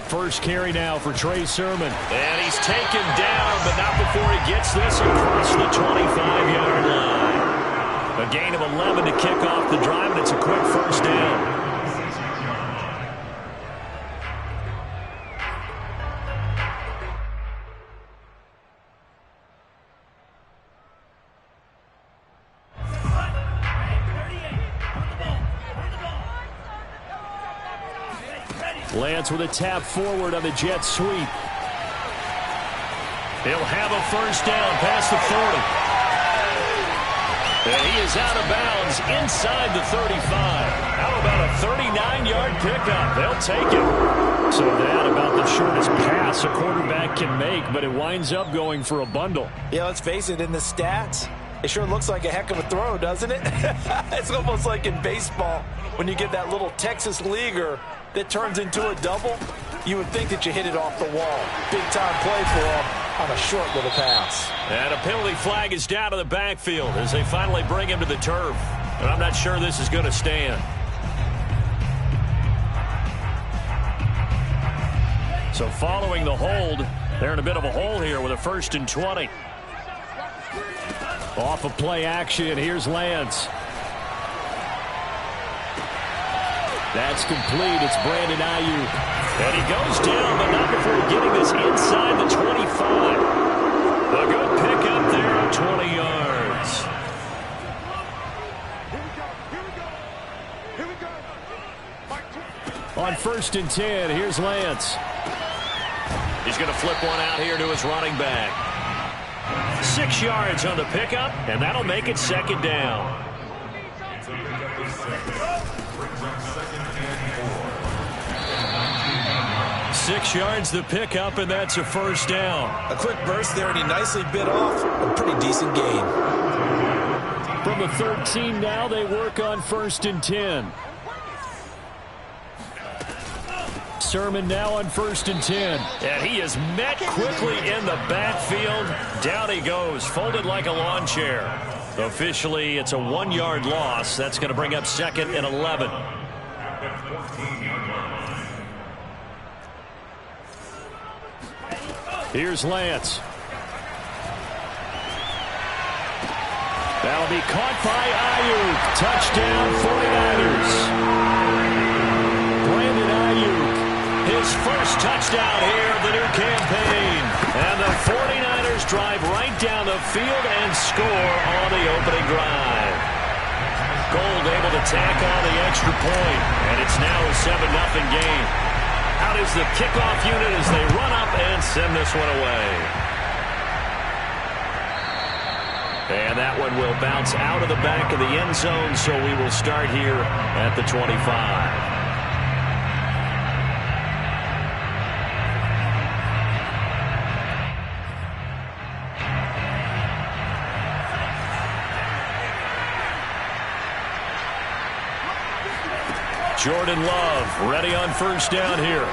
First carry now for Trey Sermon. And he's taken down, but not before he gets this across the 25-yard line. A gain of 11 to kick off the drive, and it's a quick first down. Lance with a tap forward on the jet sweep. He'll have a first down past the 40. And he is out of bounds inside the 35. How about a 39-yard pickup? They'll take it. So that about the shortest pass a quarterback can make, but it winds up going for a bundle. Yeah, let's face it, in the stats, it sure looks like a heck of a throw, doesn't it? It's almost like in baseball when you get that little Texas leaguer that turns into a double. You would think that you hit it off the wall. Big-time play for him on a short little pass. And a penalty flag is down to the backfield as they finally bring him to the turf. And I'm not sure this is going to stand. So following the hold, they're in a bit of a hole here with a 1st and 20. Off of play action, here's Lance. That's complete. It's Brandon Ayuk. And he goes down, but not before getting this inside the 25. A good pickup there of 20 yards. On 1st and 10, here's Lance. He's going to flip one out here to his running back. 6 yards on the pickup, and that'll make it 2nd down. 6 yards the pickup, and that's a 1st down. A quick burst there, and he nicely bit off a pretty decent gain. From the 13 now, they work on 1st and 10. Sermon now on 1st and 10. And he is met quickly in the backfield. Down he goes, folded like a lawn chair. Officially, it's a 1-yard loss. That's going to bring up 2nd and 11. Here's Lance. That'll be caught by Ayuk. Touchdown 49ers. Brandon Ayuk, his first touchdown here of the new campaign. And the 49ers drive right down the field and score on the opening drive. Gold able to tack on the extra point, and it's now a 7-0 game. Out is the kickoff unit as they run up and send this one away. And that one will bounce out of the back of the end zone, so we will start here at the 25. Jordan Love ready on 1st down here.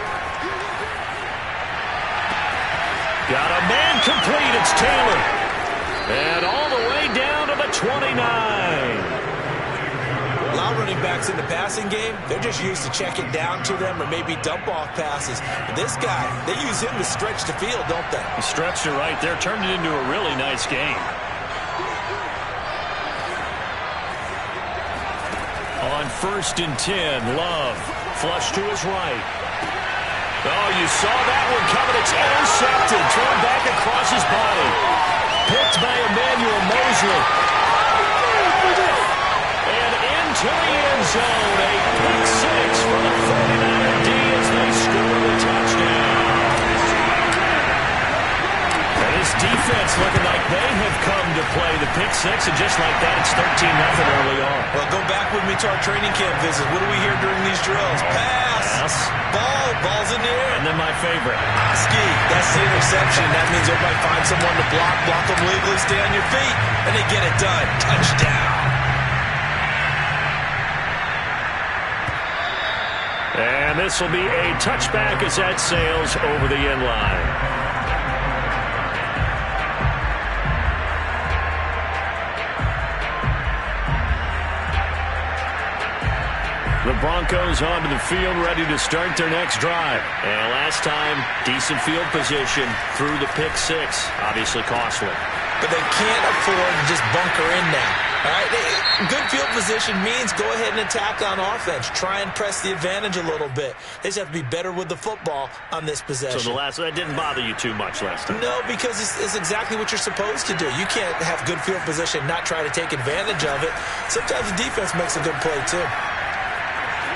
Got a man complete. It's Taylor. And all the way down to the 29. A lot of running backs in the passing game, they're just used to check it down to them or maybe dump off passes. But this guy, they use him to stretch the field, don't they? He stretched it right there, turned it into a really nice game. On 1st and 10, Love flush to his right. Oh, you saw that one coming. It's intercepted, thrown back across his body. Picked by Emmanuel Mosley. And into the end zone, a pick 6 for the 49er D as they score the touchdown. And this defense looking like they have come to play the pick 6, and just like that, it's 13-0 early on. Well, go back with me to our training camp visit. What do we hear during these drills? Pass. Ball's in the air. And then my favorite. Ski. That's the interception. That means everybody find someone to block them legally, stay on your feet, and they get it done. Touchdown. And this will be a touchback as that sails over the end line. The Broncos onto the field, ready to start their next drive. And last time, decent field position through the pick six. Obviously costly. But they can't afford to just bunker in now. All right? Good field position means go ahead and attack on offense. Try and press the advantage a little bit. They just have to be better with the football on this possession. So that didn't bother you too much last time? No, because it's exactly what you're supposed to do. You can't have good field position and not try to take advantage of it. Sometimes the defense makes a good play, too.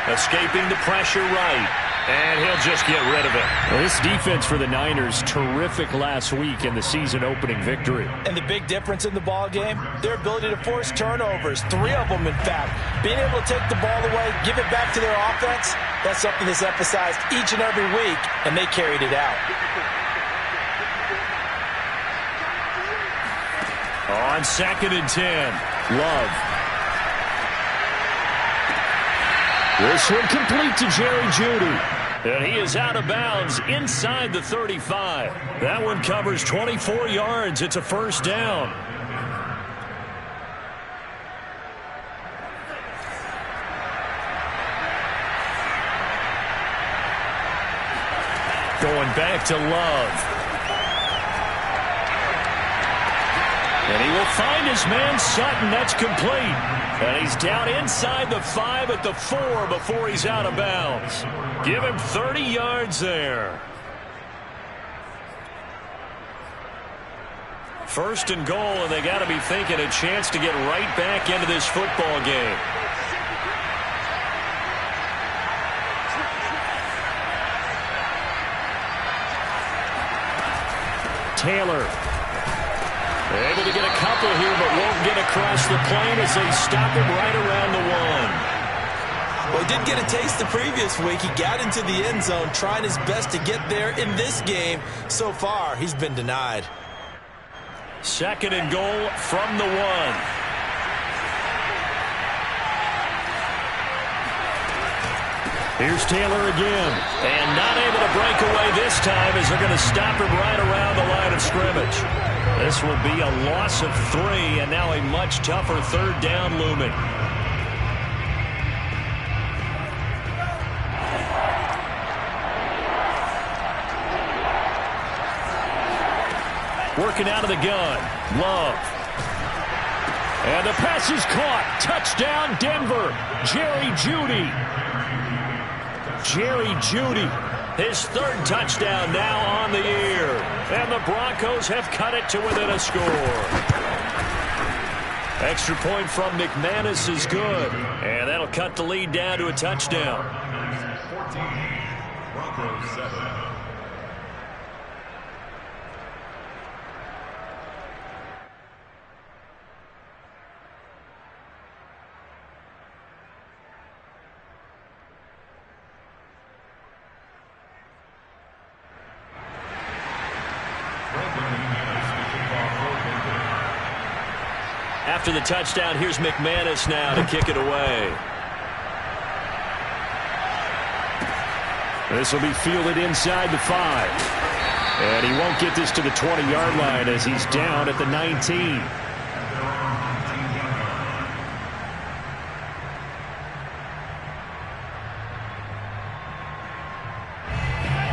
Escaping the pressure right. And he'll just get rid of it. Well, this defense for the Niners, terrific last week in the season-opening victory. And the big difference in the ball game, their ability to force turnovers, 3 of them, in fact. Being able to take the ball away, give it back to their offense, that's something that's emphasized each and every week, and they carried it out. On 2nd and 10, Love. This one complete to Jerry Jeudy. And he is out of bounds inside the 35. That one covers 24 yards. It's a first down. Going back to Love. And he will find his man Sutton. That's complete. And he's down inside the 5 at the 4 before he's out of bounds. Give him 30 yards there. First and goal, and they got to be thinking a chance to get right back into this football game. Taylor. They're able to get a couple here, but won't get across the plane as they stop him right around the 1. Well, he did get a taste the previous week. He got into the end zone, trying his best to get there in this game. So far, he's been denied. 2nd and goal from the 1. Here's Taylor again. And not able to break away this time as they're going to stop him right around the line of scrimmage. This will be a loss of 3, and now a much tougher 3rd down looming. Working out of the gun. Love. And the pass is caught. Touchdown, Denver. Jerry Jeudy. Jerry Jeudy. His 3rd touchdown now on the year. And the Broncos have cut it to within a score. Extra point from McManus is good. And that'll cut the lead down to a touchdown. 14, Broncos 7. After the touchdown, here's McManus now to kick it away. This will be fielded inside the 5. And he won't get this to the 20-yard line as he's down at the 19.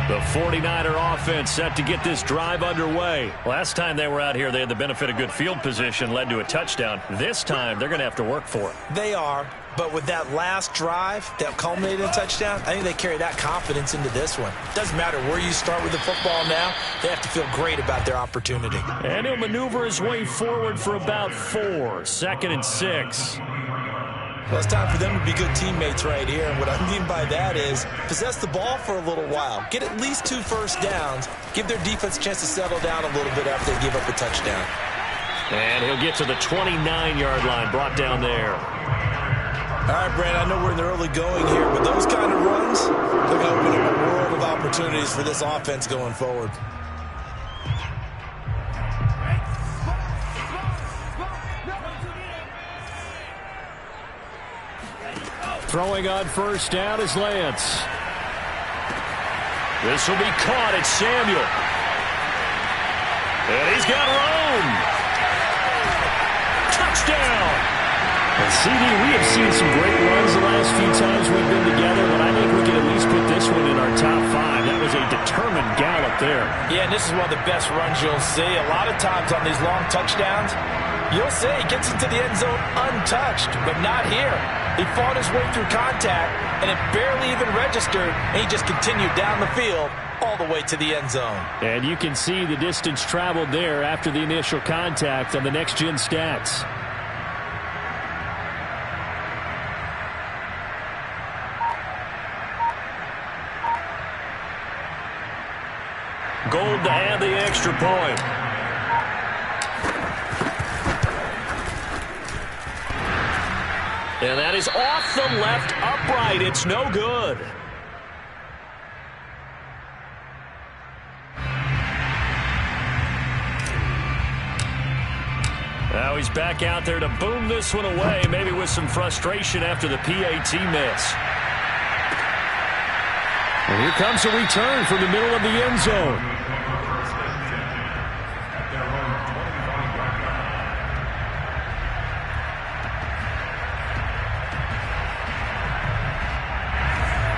The 49er offense set to get this drive underway. Last time they were out here, they had the benefit of good field position, led to a touchdown. This time, they're going to have to work for it. They are, but with that last drive that culminated in a touchdown, I think they carry that confidence into this one. Doesn't matter where you start with the football now, they have to feel great about their opportunity. And he'll maneuver his way forward for about 4. 2nd and 6. Well, it's time for them to be good teammates right here. And what I mean by that is possess the ball for a little while. Get at least 2 first downs. Give their defense a chance to settle down a little bit after they give up a touchdown. And he'll get to the 29-yard line, brought down there. All right, Brad, I know we're in the early going here, but those kind of runs, they're going to open up a world of opportunities for this offense going forward. Throwing on first down is Lance. This will be caught. It's Samuel. And he's got room. Touchdown. And CD, we have seen some great runs the last few times we've been together, but I think we can at least put this one in our top 5. That was a determined gallop there. Yeah, and this is one of the best runs you'll see. A lot of times on these long touchdowns, you'll see he gets into the end zone untouched, but not here. He fought his way through contact, and it barely even registered, and he just continued down the field all the way to the end zone. And you can see the distance traveled there after the initial contact on the next-gen stats. Gold to add the extra point. And that is off the left upright. It's no good. Now he's back out there to boom this one away, maybe with some frustration after the PAT miss. And here comes a return from the middle of the end zone.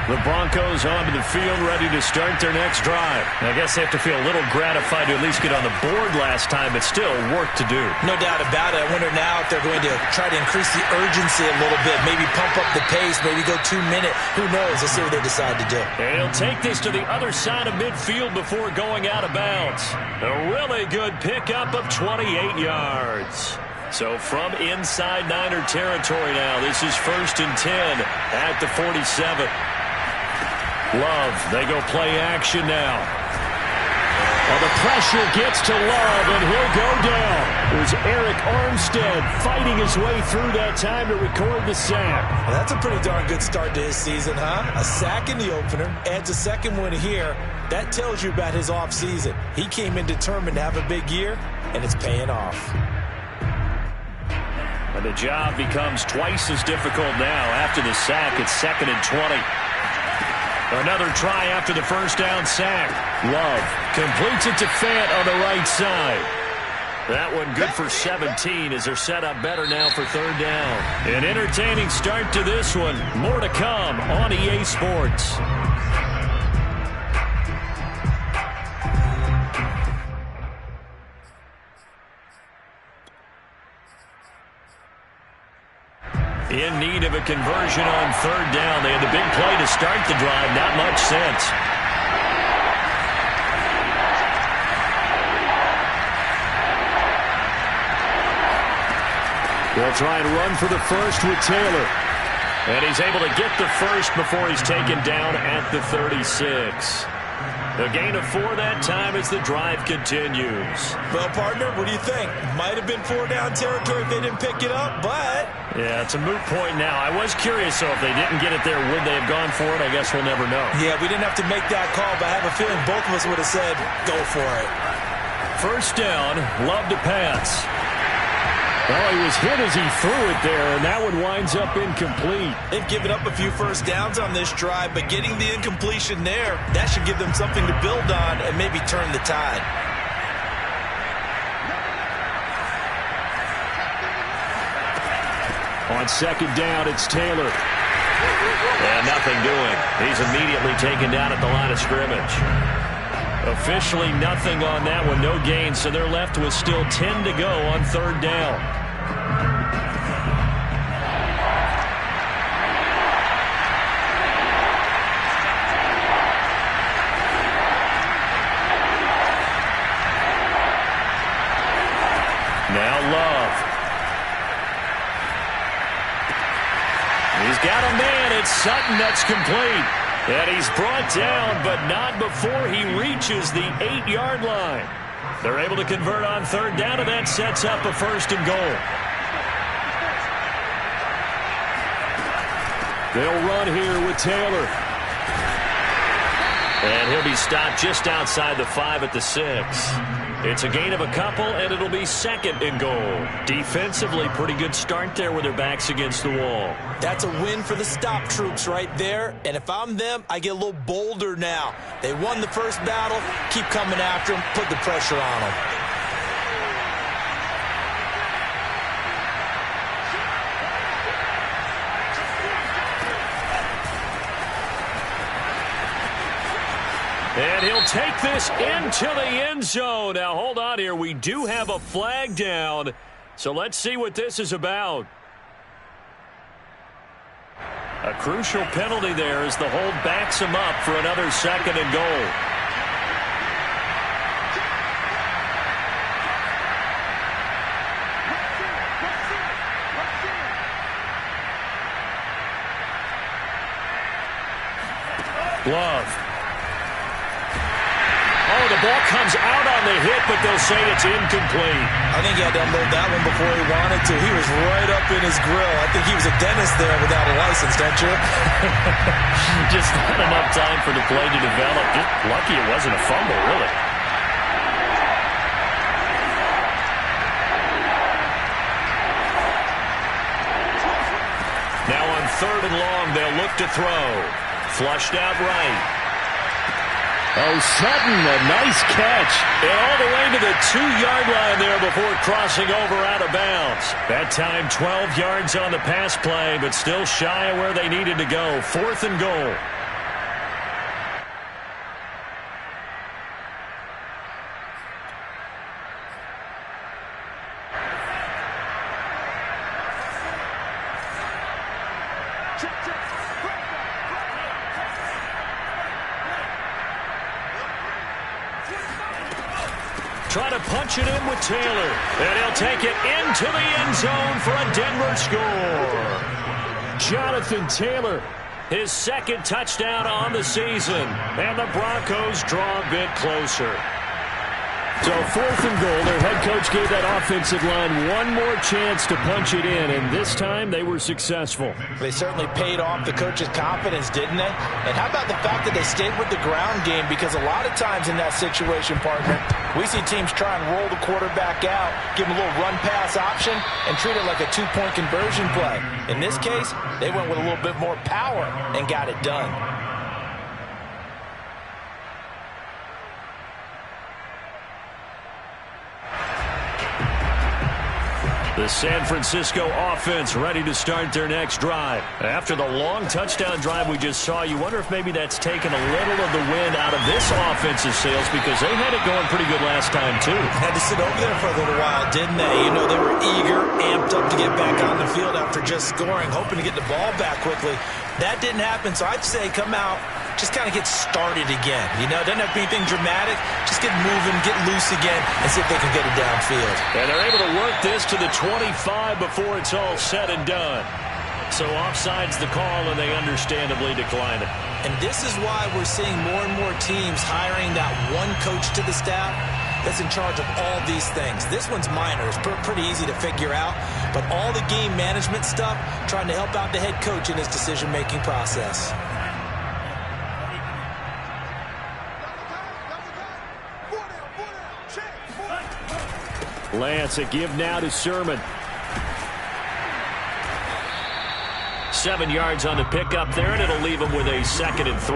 The Broncos onto the field, ready to start their next drive. I guess they have to feel a little gratified to at least get on the board last time, but still work to do. No doubt about it. I wonder now if they're going to try to increase the urgency a little bit, maybe pump up the pace, maybe go 2 minute. Who knows? Let's see what they decide to do. And he'll take this to the other side of midfield before going out of bounds. A really good pickup of 28 yards. So from inside Niner territory now, this is 1st and 10 at the 47. Love, they go play action now. Well, the pressure gets to Love, and he'll go down. There's Eric Armstead fighting his way through that time to record the sack. Well, that's a pretty darn good start to his season, huh? A sack in the opener, adds a second one here. That tells you about his offseason. He came in determined to have a big year, and it's paying off. And the job becomes twice as difficult now after the sack. It's 2nd and 20. Another try after the first down sack. Love completes it to Fant on the right side. That one good for 17 as they're set up better now for 3rd down. An entertaining start to this one. More to come on EA Sports. In need of a conversion on 3rd down. They had the big play to start the drive. Not much sense. They'll try and run for the first with Taylor. And he's able to get the first before he's taken down at the 36. A gain of 4 that time as the drive continues. Well, partner, what do you think? Might have been 4 down territory if they didn't pick it up, but... Yeah, it's a moot point now. I was curious, though, if they didn't get it there, would they have gone for it? I guess we'll never know. Yeah, we didn't have to make that call, but I have a feeling both of us would have said, go for it. 1st down, Love to pass. Well, he was hit as he threw it there, and that one winds up incomplete. They've given up a few first downs on this drive, but getting the incompletion there, that should give them something to build on and maybe turn the tide. On 2nd down, it's Taylor. And nothing doing. He's immediately taken down at the line of scrimmage. Officially nothing on that one, no gain, so they're left with still 10 to go on 3rd down. Now Love. He's got a man, it's Sutton, that's complete. And he's brought down, but not before he reaches the 8-yard line. They're able to convert on 3rd down, and that sets up a 1st and goal. They'll run here with Taylor. And he'll be stopped just outside the 5 at the 6. It's a gain of a couple, and it'll be 2nd and goal. Defensively, pretty good start there with their backs against the wall. That's a win for the stop troops right there. And if I'm them, I get a little bolder now. They won the first battle. Keep coming after them. Put the pressure on them. he'll take this into the end zone. Now, hold on here. We do have a flag down, so let's see what this is about. A crucial penalty there as the hold backs him up for another second and goal. Love. Oh, the ball comes out on the hit, but they'll say it's incomplete. I think he had to unload that one before he wanted to. He was right up in his grill. I think he was a dentist there without a license, don't you? Just not enough time for the play to develop. Just lucky it wasn't a fumble, really. Now on 3rd and long, they'll look to throw. Flushed out right. Oh, Sutton, a nice catch. And all the way to the 2-yard line there before crossing over out of bounds. That time 12 yards on the pass play, but still shy of where they needed to go. 4th and goal. Try to punch it in with Taylor. And he'll take it into the end zone for a Denver score. Jonathan Taylor, his 2nd touchdown on the season. And the Broncos draw a bit closer. So 4th and goal, their head coach gave that offensive line one more chance to punch it in, and this time they were successful. They certainly paid off the coach's confidence, didn't they? And how about the fact that they stayed with the ground game? Because a lot of times in that situation, partner, we see teams try and roll the quarterback out, give him a little run-pass option, and treat it like a 2-point conversion play. In this case, they went with a little bit more power and got it done. The San Francisco offense ready to start their next drive. After the long touchdown drive we just saw, you wonder if maybe that's taken a little of the wind out of this offensive sails because they had it going pretty good last time, too. Had to sit over there for a little while, didn't they? You know, they were eager, amped up to get back on the field after just scoring, hoping to get the ball back quickly. That didn't happen, so I'd say come out, just kind of get started again. You know, it doesn't have to be anything dramatic. Just get moving, get loose again, and see if they can get it downfield. And they're able to work this to the 25 before it's all said and done. So offside's the call, and they understandably decline it. And this is why we're seeing more and more teams hiring that one coach to the staff that's in charge of all these things. This one's minor. It's pretty easy to figure out. But all the game management stuff, trying to help out the head coach in his decision-making process. Lance, a give now to Sermon. 7 yards on the pickup there, and it'll leave him with a 2nd and 3.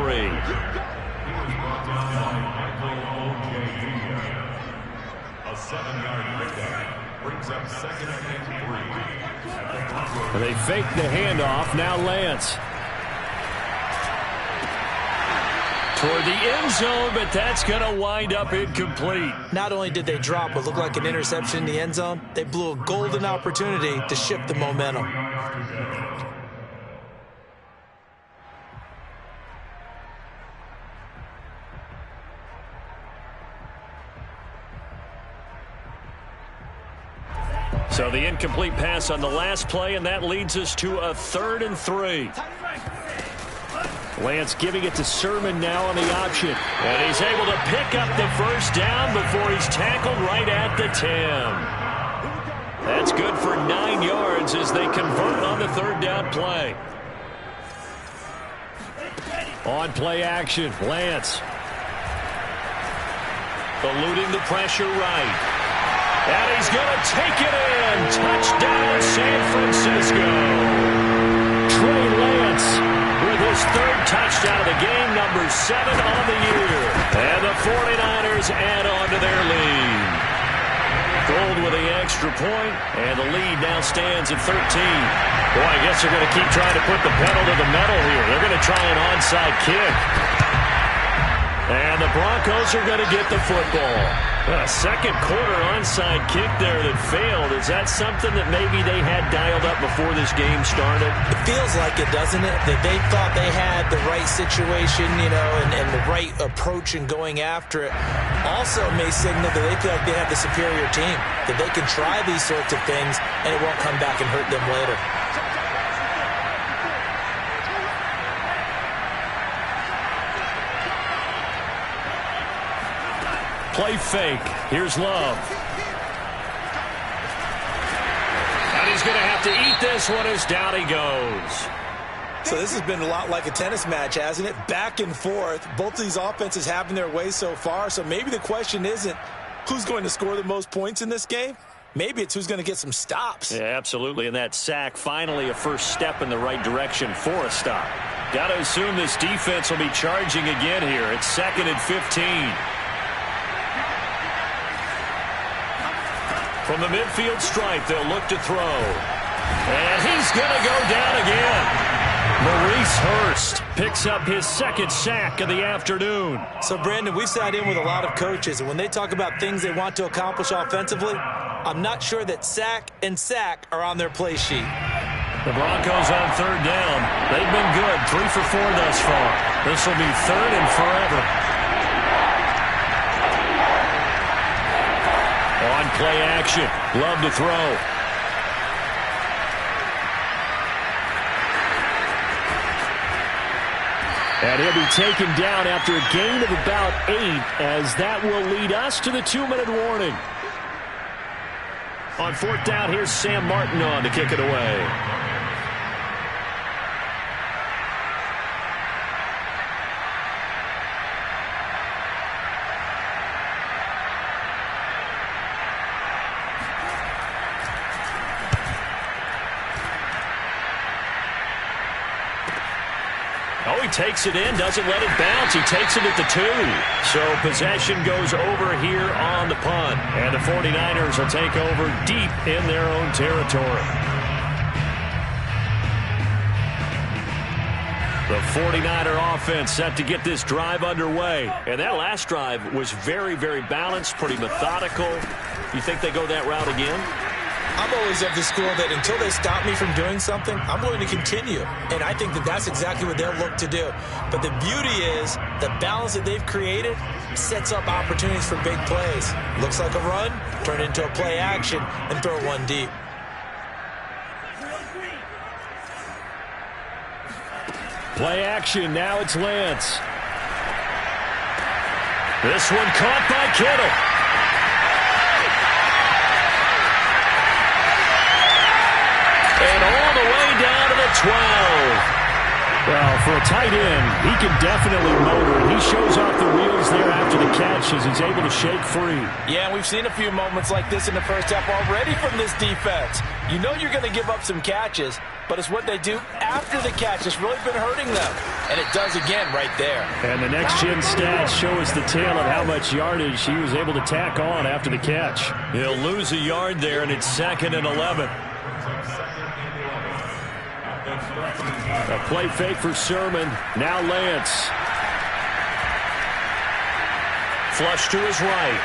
A 7-yard pickup brings up 2nd and 3. They fake the handoff. Now Lance. Toward the end zone, but that's going to wind up incomplete. Not only did they drop what looked like an interception in the end zone, they blew a golden opportunity to shift the momentum. So the incomplete pass on the last play, and that leads us to a 3rd and 3. Lance giving it to Sermon now on the option. And he's able to pick up the first down before he's tackled right at the 10. That's good for 9 yards as they convert on the 3rd down play. On play action, Lance. Eluding the pressure right. And he's going to take it in. Touchdown, San Francisco. Trey Lance with his 3rd touchdown of the game, number 7 on the year. And the 49ers add on to their lead. Gold with the extra point, and the lead now stands at 13. Boy, I guess they're going to keep trying to put the pedal to the metal here. They're going to try an onside kick. And the Broncos are going to get the football. A second quarter onside kick there that failed. Is that something that maybe they had dialed up before this game started? It feels like it, doesn't it? That they thought they had the right situation, and the right approach in going after it. Also may signal that they feel like they have the superior team, that they can try these sorts of things and it won't come back and hurt them later. Play fake. Here's Love. And he's going to have to eat this one as down he goes. So this has been a lot like a tennis match, hasn't it? Back and forth. Both of these offenses having their way so far. So maybe the question isn't who's going to score the most points in this game. Maybe it's who's going to get some stops. Yeah, absolutely. And that sack, finally a first step in the right direction for a stop. Got to assume this defense will be charging again here. It's 2nd and 15. From the midfield stripe, they'll look to throw. And he's going to go down again. Maurice Hurst picks up his second sack of the afternoon. So, Brandon, we've sat in with a lot of coaches, and when they talk about things they want to accomplish offensively, I'm not sure that sack and sack are on their play sheet. The Broncos on 3rd down. They've been good, 3 for 4 thus far. This will be 3rd and forever. On play action, Love to throw. And he'll be taken down after a gain of about 8, as that will lead us to the 2-minute warning. On 4th down, here's Sam Martin on to kick it away. Oh, he takes it in, doesn't let it bounce. He takes it at the 2. So possession goes over here on the punt. And the 49ers will take over deep in their own territory. The 49er offense set to get this drive underway. And that last drive was very, very balanced, pretty methodical. You think they go that route again? I'm always of the school that until they stop me from doing something, I'm going to continue. And I think that that's exactly what they'll look to do. But the beauty is the balance that they've created sets up opportunities for big plays. Looks like a run, turn into a play action, and throw one deep. Play action, now it's Lance. This one caught by Kittle. And all the way down to the 12. Well, for a tight end, he can definitely motor. He shows off the wheels there after the catch as he's able to shake free. Yeah, we've seen a few moments like this in the first half already from this defense. You know you're going to give up some catches, but it's what they do after the catch that's really been hurting them. And it does again right there. And the next-gen stats show us the tale of how much yardage he was able to tack on after the catch. He'll lose a yard there, and it's 2nd and 11. A play fake for Sermon. Now Lance. Flush to his right.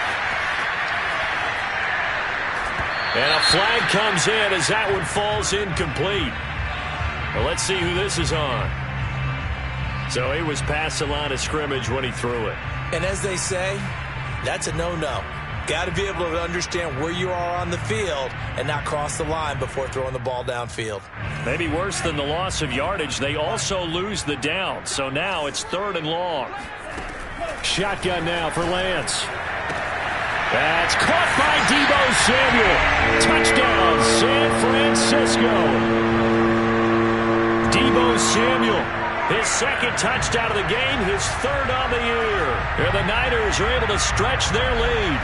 And a flag comes in as that one falls incomplete. Well, let's see who this is on. So he was past the line of scrimmage when he threw it. And as they say, that's a no-no. Got to be able to understand where you are on the field and not cross the line before throwing the ball downfield. Maybe worse than the loss of yardage, they also lose the down. So now it's 3rd and long. Shotgun now for Lance. That's caught by Deebo Samuel. Touchdown, San Francisco. Deebo Samuel, his 2nd touchdown of the game, his 3rd on the year. And the Niners are able to stretch their lead.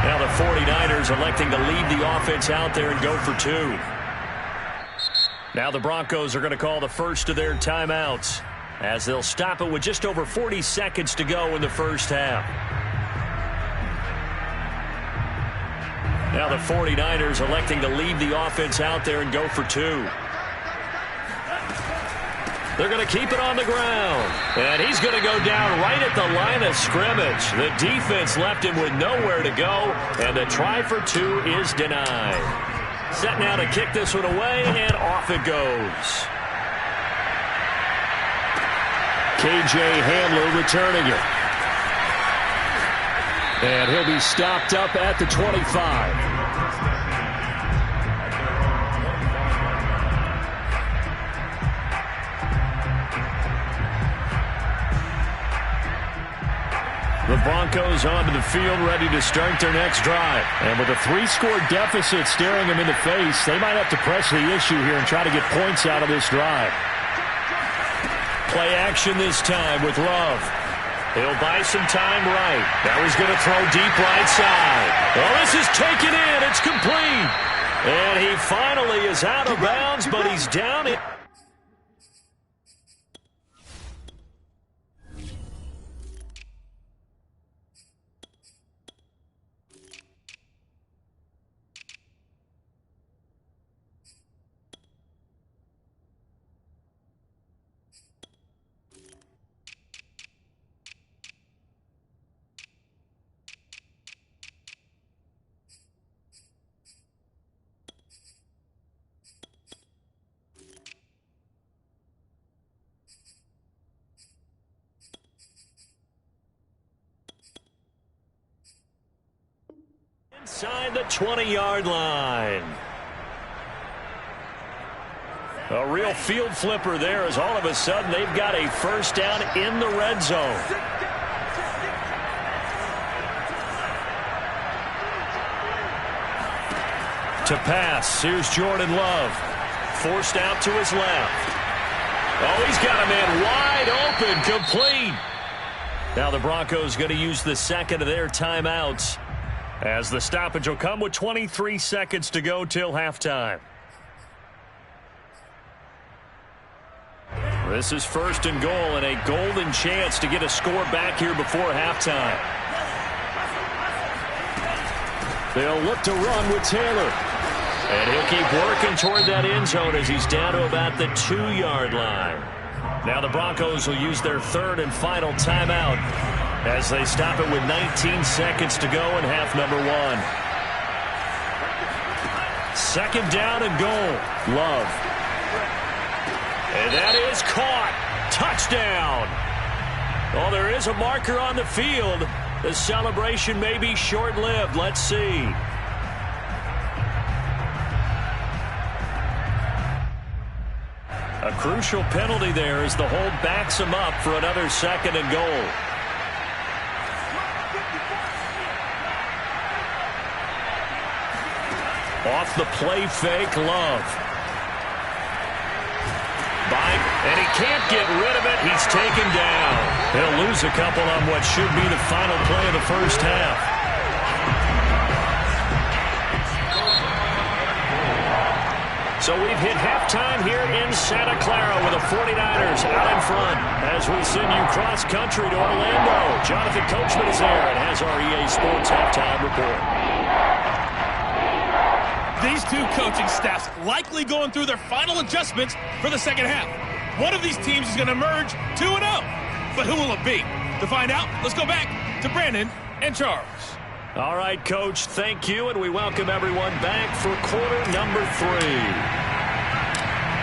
Now the 49ers electing to leave the offense out there and go for 2. Now the Broncos are going to call the first of their timeouts as they'll stop it with just over 40 seconds to go in the first half. Now the 49ers electing to leave the offense out there and go for 2. They're going to keep it on the ground. And he's going to go down right at the line of scrimmage. The defense left him with nowhere to go, and the try for two is denied. Set now to kick this one away, and off it goes. K.J. Handler returning it. And he'll be stopped up at the 25. The Broncos onto the field, ready to start their next drive. And with a 3-score deficit staring them in the face, they might have to press the issue here and try to get points out of this drive. Play action this time with Love. He'll buy some time right. Now he's going to throw deep right side. Oh, this is taken in. It's complete. And he finally is out of bounds, but he's down it. Inside the 20-yard line. A real field flipper there as all of a sudden they've got a first down in the red zone. To pass, here's Jordan Love. Forced out to his left. Oh, he's got a man wide open, complete. Now the Broncos going to use the second of their timeouts, as the stoppage will come with 23 seconds to go till halftime. This is first and goal and a golden chance to get a score back here before halftime. They'll look to run with Taylor. And he'll keep working toward that end zone as he's down to about the 2-yard line. Now the Broncos will use their third and final timeout as they stop it with 19 seconds to go in half number one. Second down and goal. Love. And that is caught. Touchdown. Oh, there is a marker on the field. The celebration may be short-lived. Let's see. A crucial penalty there as the hold backs him up for another second and goal. Off the play fake, Love. And he can't get rid of it. He's taken down. He'll lose a couple on what should be the final play of the first half. So we've hit halftime here in Santa Clara with the 49ers out in front as we send you cross-country to Orlando. Jonathan Coachman is there and has our EA Sports halftime report. These two coaching staffs likely going through their final adjustments for the second half. One of these teams is going to emerge 2-0. But who will it be? To find out, let's go back to Brandon and Charles. All right, Coach, thank you, and we welcome everyone back for quarter number 3.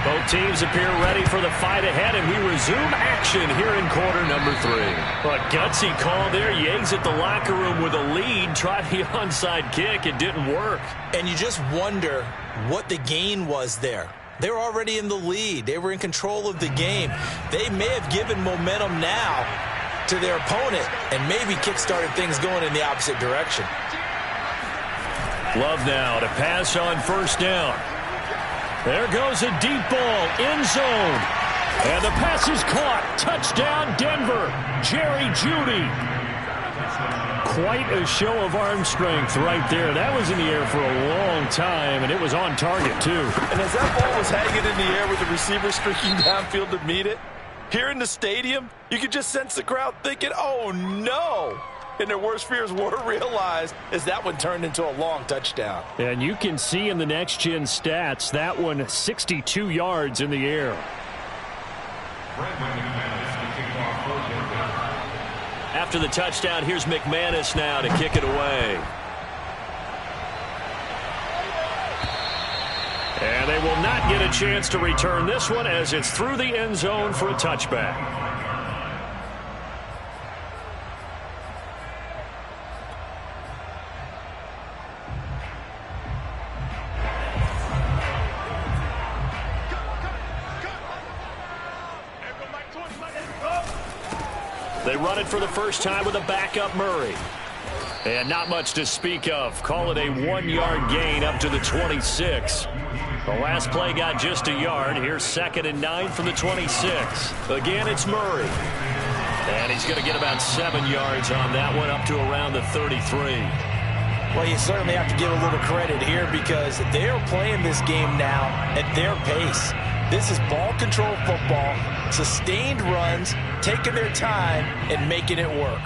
Both teams appear ready for the fight ahead, and we resume action here in quarter number 3. A gutsy call there. Yates at the locker room with a lead. Tried the onside kick. It didn't work. And you just wonder what the gain was there. They were already in the lead. They were in control of the game. They may have given momentum now to their opponent and maybe kick-started things going in the opposite direction. Love now to pass on first down. There goes a deep ball, end zone. And the pass is caught. Touchdown, Denver. Jerry Jeudy. Quite a show of arm strength right there. That was in the air for a long time, and it was on target, too. And as that ball was hanging in the air with the receiver streaking downfield to meet it, here in the stadium, you could just sense the crowd thinking, oh, no. And their worst fears were realized as that one turned into a long touchdown. And you can see in the next-gen stats, that one 62 yards in the air. After the touchdown, here's McManus now to kick it away. And they will not get a chance to return this one as it's through the end zone for a touchback. They run it for the first time with a backup Murray. And not much to speak of. Call it a 1-yard gain up to the 26. The last play got just a yard. Here's 2nd and 9 from the 26. Again, it's Murray. And he's going to get about 7 yards on that one, up to around the 33. Well, you certainly have to give a little credit here because they are playing this game now at their pace. This is ball control football, sustained runs, taking their time and making it work.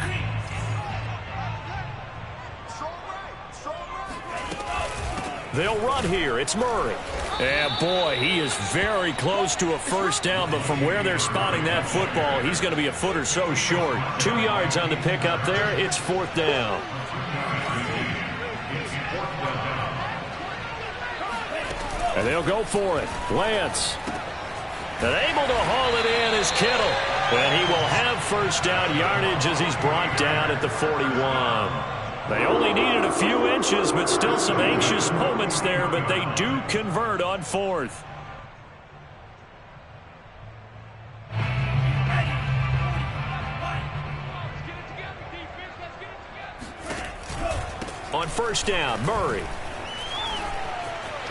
They'll run here. It's Murray. And boy, he is very close to a first down, but from where they're spotting that football, he's going to be a foot or so short. 2 yards on the pickup there. It's 4th down. And they'll go for it. Lance. And able to haul it in is Kittle. And he will have first down yardage as he's brought down at the 41. They only needed a few inches, but still some anxious moments there, but they do convert on 4th. On first down, Murray.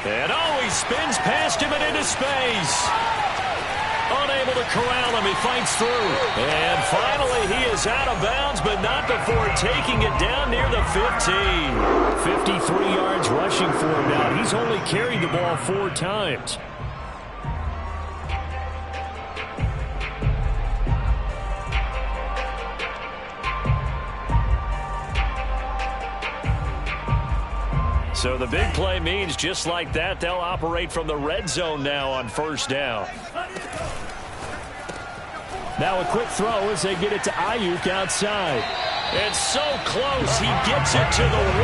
And he spins past him and into space. Unable to corral him. He fights through. And finally, he is out of bounds, but not before taking it down near the 15. 53 yards rushing for him now. He's only carried the ball 4 times. So the big play means just like that, they'll operate from the red zone now on first down. Now a quick throw as they get it to Ayuk outside. It's so close. He gets it to the 1.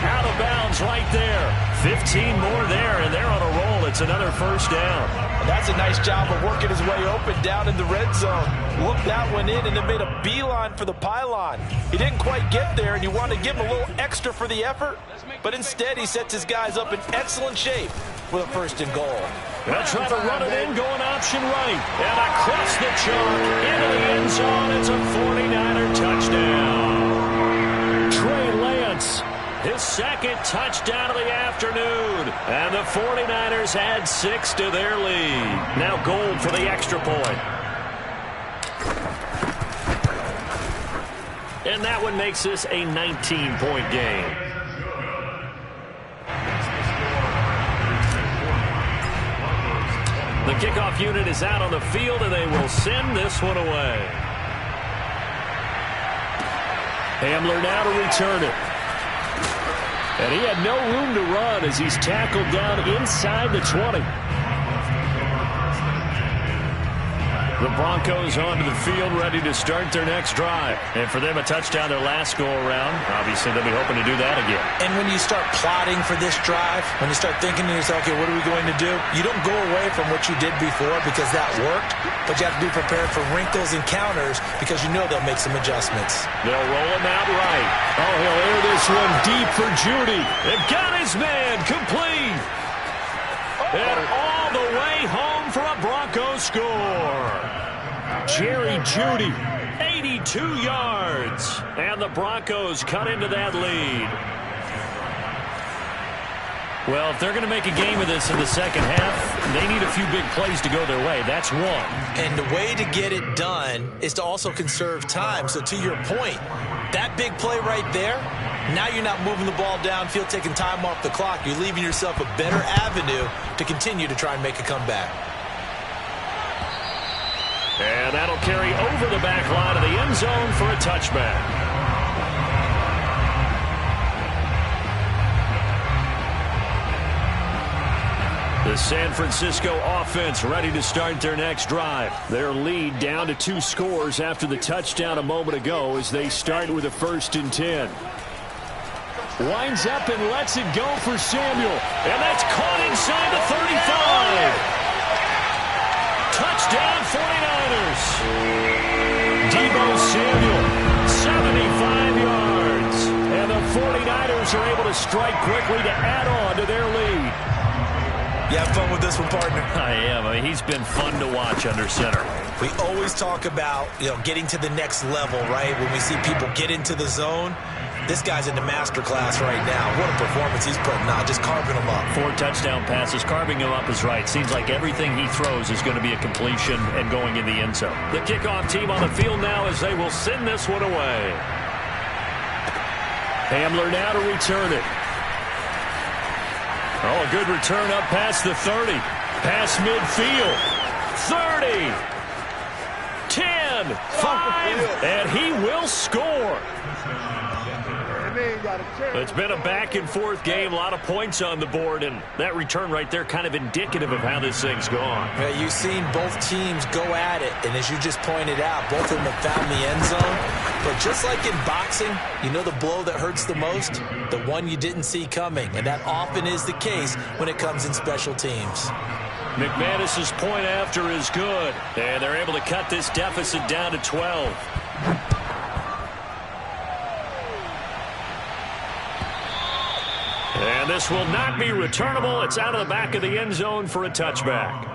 Out of bounds right there. 15 more there, and they're on a roll. It's another first down. That's a nice job of working his way open down in the red zone. Looked that one in and then made a beeline for the pylon. He didn't quite get there, and you want to give him a little extra for the effort. But instead, he sets his guys up in excellent shape with a 1st and goal. They'll try to run it in, going option right. And across the chalk, into the end zone. It's a 49er touchdown. Trey Lance, his 2nd touchdown of the afternoon. And the 49ers add 6 to their lead. Now Gold for the extra point. And that one makes this a 19-point game. The kickoff unit is out on the field, and they will send this one away. Hamler now to return it. And he had no room to run as he's tackled down inside the 20. The Broncos onto the field, ready to start their next drive. And for them, a touchdown their last go-around. Obviously, they'll be hoping to do that again. And when you start plotting for this drive, when you start thinking to yourself, okay, what are we going to do? You don't go away from what you did before because that worked, but you have to be prepared for wrinkles and counters because you know they'll make some adjustments. They'll roll him out right. Oh, he'll air this one deep for Judy. They've got his man complete. And all the way home for a Broncos score. Jerry Judy, 82 yards. And the Broncos cut into that lead. Well, if they're going to make a game of this in the second half, they need a few big plays to go their way. That's one. And the way to get it done is to also conserve time. So to your point, that big play right there, now you're not moving the ball downfield, taking time off the clock. You're leaving yourself a better avenue to continue to try and make a comeback. And that'll carry over the back line of the end zone for a touchback. The The San Francisco offense ready to start their next drive. Their lead down to 2 scores after the touchdown a moment ago as they start with a 1st and 10. Winds up and lets it go for Samuel. And that's caught inside the 35. Touchdown 49ers. Deebo Samuel, 75 yards. And the 49ers are able to strike quickly to add on to their lead. You have fun with this one, partner? I am. I mean, he's been fun to watch under center. We always talk about, getting to the next level, right? When we see people get into the zone, this guy's in the master class right now. What a performance he's putting on, just carving them up. 4 touchdown passes. Carving him up is right. Seems like everything he throws is going to be a completion and going in the end zone. The kickoff team on the field now as they will send this one away. Hamler now to return it. Oh, a good return up past the 30. Past midfield. 30. 10. 5. And he will score. It's been a back-and-forth game. A lot of points on the board. And that return right there kind of indicative of how this thing's gone. Yeah, you've seen both teams go at it. And as you just pointed out, both of them have found the end zone. But just like in boxing, the blow that hurts the most? The one you didn't see coming. And that often is the case when it comes in special teams. McManus's point after is good. And they're able to cut this deficit down to 12. And this will not be returnable. It's out of the back of the end zone for a touchback.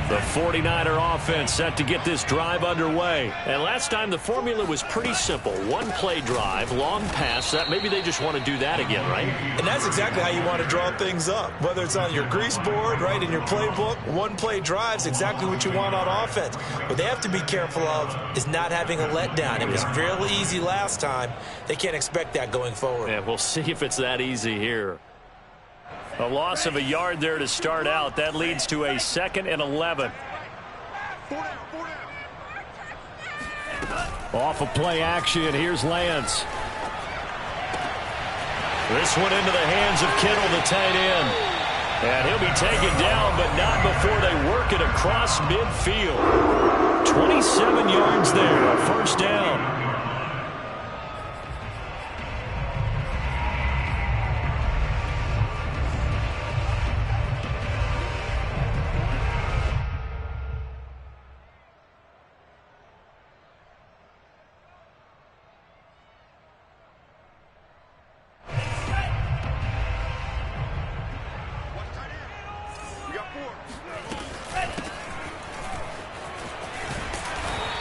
The 49er offense set to get this drive underway. And last time the formula was pretty simple. 1-play drive, long pass. Maybe they just want to do that again, right? And that's exactly how you want to draw things up. Whether it's on your grease board, right, in your playbook, 1-play drive's exactly what you want on offense. What they have to be careful of is not having a letdown. It was fairly easy last time. They can't expect that going forward. Yeah, we'll see if it's that easy here. A loss of a yard there to start out. That leads to a 2nd and 11. Off of play action. Here's Lance. This one into the hands of Kittle, the tight end. And he'll be taken down, but not before they work it across midfield. 27 yards there. A 1st down.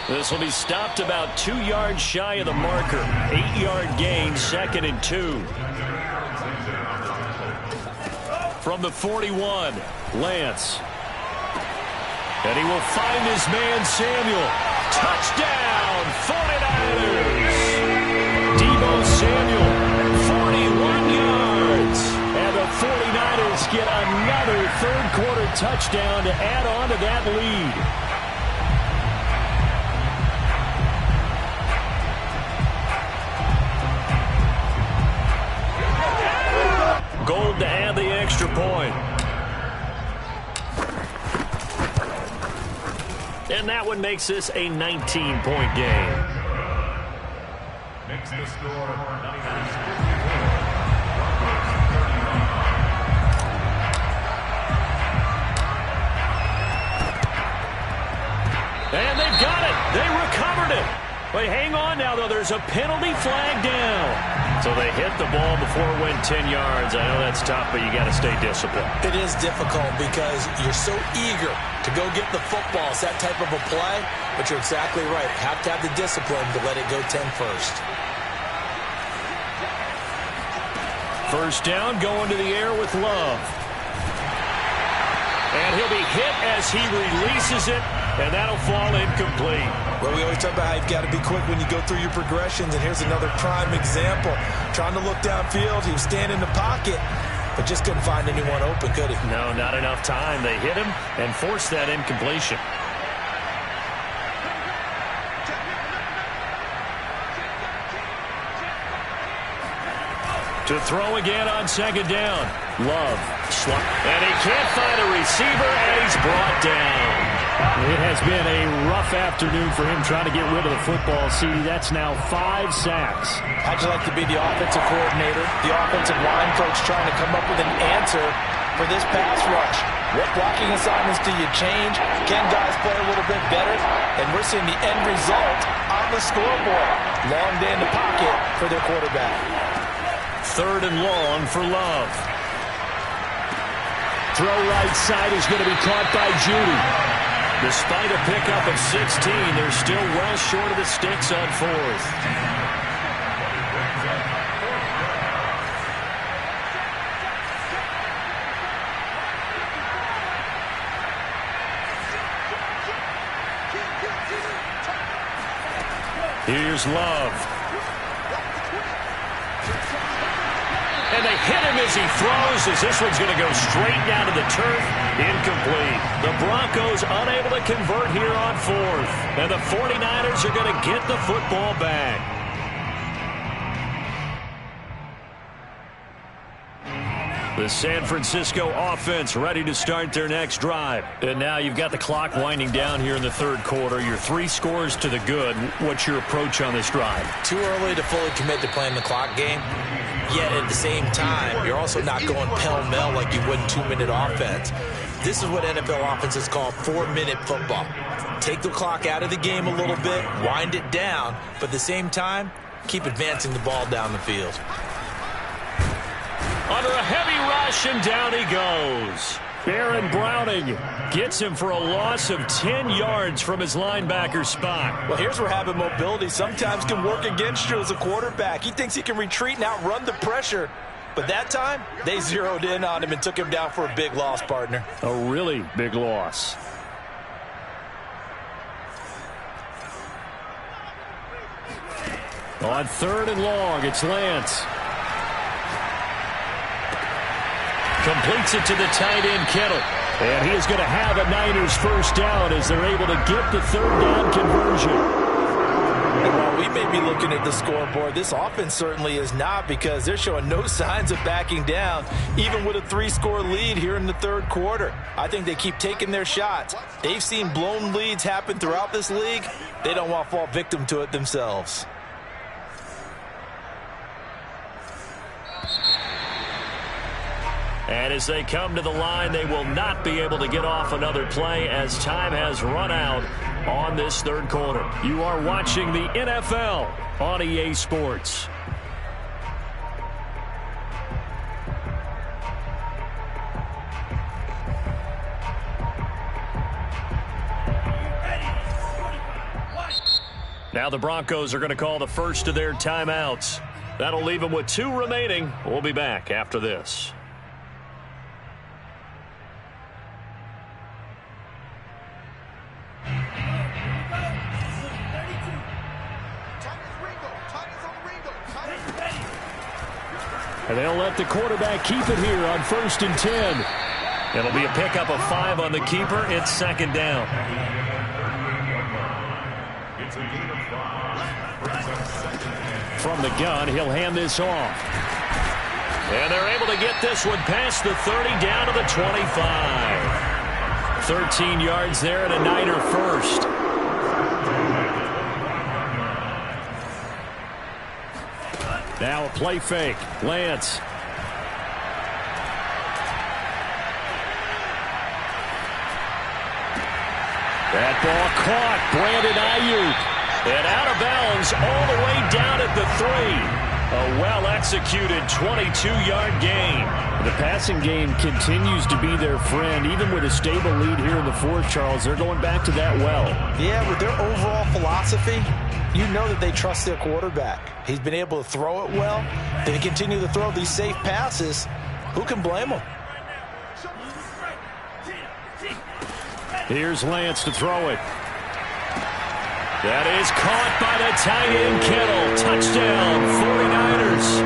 This will be stopped about 2 yards shy of the marker. 8-yard gain, 2nd and 2. From the 41, Lance. And he will find his man, Samuel. Touchdown, 49ers! Deebo Samuel, 41 yards. And the 49ers get another third-quarter touchdown to add on to that lead. Gold to add the extra point. And that one makes this a 19-point game. Makes the score 49. And they've got it. They recovered it. Wait, hang on now, though. There's a penalty flag down. So they hit the ball before it went 10 yards. I know that's tough, but you got to stay disciplined. It is difficult because you're so eager to go get the football. It's that type of a play, but you're exactly right. Have to have the discipline to let it go 10 first. 1st down, going to the air with Love. And he'll be hit as he releases it, and that'll fall incomplete. Well, we always talk about how you've got to be quick when you go through your progressions, and here's another prime example. Trying to look downfield, he was standing in the pocket, but just couldn't find anyone open, could he? No, not enough time. They hit him and forced that incompletion. To throw again on second down. Love. And he can't find a receiver, and he's brought down. It has been a rough afternoon for him trying to get rid of the football. See, that's now 5 sacks. How'd you like to be the offensive coordinator, the offensive line coach trying to come up with an answer for this pass rush? What blocking assignments do you change? Can guys play a little bit better? And we're seeing the end result on the scoreboard. Long day in the pocket for their quarterback. 3rd and long for Love. Throw right side is going to be caught by Judy. Despite a pickup of 16, they're still well short of the sticks on 4th. Here's Love. And they hit him as he throws, as this one's going to go straight down to the turf. Incomplete. The Broncos unable to convert here on 4th. And the 49ers are going to get the football back. The San Francisco offense ready to start their next drive. And now you've got the clock winding down here in the 3rd quarter. Your 3 scores to the good. What's your approach on this drive? Too early to fully commit to playing the clock game. Yet at the same time, you're also not going pell-mell like you would in 2-minute offense. This is what NFL offenses call 4-minute football. Take the clock out of the game a little bit, wind it down, but at the same time, keep advancing the ball down the field. Under a heavy rush, and down he goes. Baron Browning gets him for a loss of 10 yards from his linebacker spot. Well, here's where having mobility sometimes can work against you as a quarterback. He thinks he can retreat and outrun the pressure. But that time, they zeroed in on him and took him down for a big loss, partner. A really big loss. On 3rd and long, it's Lance. Completes it to the tight end, Kittle. And he is going to have a Niners first down as they're able to get the 3rd down conversion. And while we may be looking at the scoreboard, this offense certainly is not, because they're showing no signs of backing down, even with a 3-score lead here in the 3rd quarter. I think they keep taking their shots. They've seen blown leads happen throughout this league. They don't want to fall victim to it themselves. And as they come to the line, they will not be able to get off another play as time has run out on this 3rd quarter. You are watching the NFL on EA Sports. Now the Broncos are going to call the first of their timeouts. That'll leave them with 2 remaining. We'll be back after this. And they'll let the quarterback keep it here on 1st and 10. It'll be a pickup of 5 on the keeper. It's 2nd down. From the gun, he'll hand this off. And they're able to get this one past the 30 down to the 25. 13 yards there and a Niner first. Now a play fake. Lance. That ball caught. Brandon Ayuk. And out of bounds all the way down at the 3. A well-executed 22-yard gain. The passing game continues to be their friend. Even with a stable lead here in the 4th, Charles, they're going back to that well. Yeah, with their overall philosophy, you know that they trust their quarterback. He's been able to throw it well. They continue to throw these safe passes. Who can blame them? Here's Lance to throw it. That is caught by the tight end, Kittle. Touchdown, 49ers.